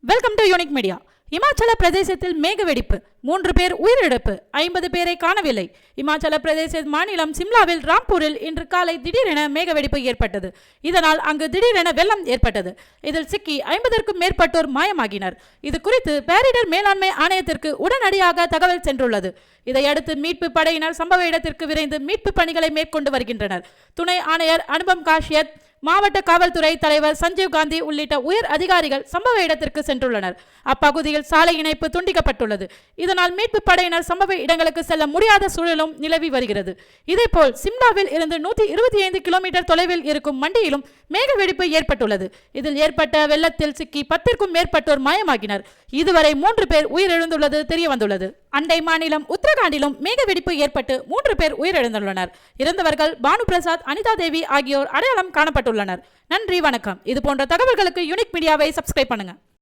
Welcome to unique media. Himachal பிரதேசத்தில் மேக வெடிப்பு, 3 பேர் உயிரிழப்பு, 50 பேரை காணவில்லை. இமாச்சல பிரதேச மாநிலம் சிம்லாவில் ராம்பூரில் இன்று காலை திடீரென மேக வெடிப்பு ஏற்பட்டது. இதனால் அங்கு திடீரென வெள்ளம் ஏற்பட்டது. இதில் சிக்கி 50க்கும் மேற்பட்டோர் மாயமாகினர். இது குறித்து பேரிடர் மேலாண்மை ஆணையத்திற்கு உடனடியாக தகவல் சென்றுள்ளது. இதையடுத்து மீட்பு படையினர் சம்பவ இடத்திற்கு விரைந்து மீட்பு பணிகளை மேற்கொண்டு வருகின்றனர். துணை ஆணையர் அனுபம் காஷ்யத், மாவட்ட காவல்துறை தலைவர் சஞ்சீவ் காந்தி உள்ளிட்ட உயர் அதிகாரிகள் சம்பவ இடத்திற்கு சென்றுள்ளனர். அப்பகுதியில் சாலை இணைப்பு துண்டிக்கப்பட்டுள்ளது. இதனால் மீட்பு படையினர் சம்பவ இடங்களுக்கு செல்ல முடியாத சூழலும் நிலவி வருகிறது. இதேபோல் சிம்லாவில் இருந்து 125 கிலோமீட்டர் தொலைவில் இருக்கும் மண்டியிலும் மேக வெடிப்பு ஏற்பட்டுள்ளது. இதில் ஏற்பட்ட வெள்ளத்தில் சிக்கி 10க்கும் மேற்பட்டோர் மாயமாகினர். இதுவரை 3 பேர் உயிரிழந்துள்ளது தெரியவந்துள்ளது. அண்டை மாநிலம் உத்தரகாண்டிலும் மேக வெடிப்பு ஏற்பட்டு 3 பேர் உயிரிழந்துள்ளனர். இறந்தவர்கள் பானு பிரசாத், அனிதா தேவி ஆகியோர் அடையாளம் காணப்பட்டுள்ளனர். நன்றி, வணக்கம். இது போன்ற தகவல்களுக்கு யூனிக் மீடியாவை சப்ஸ்கிரைப் பண்ணுங்க.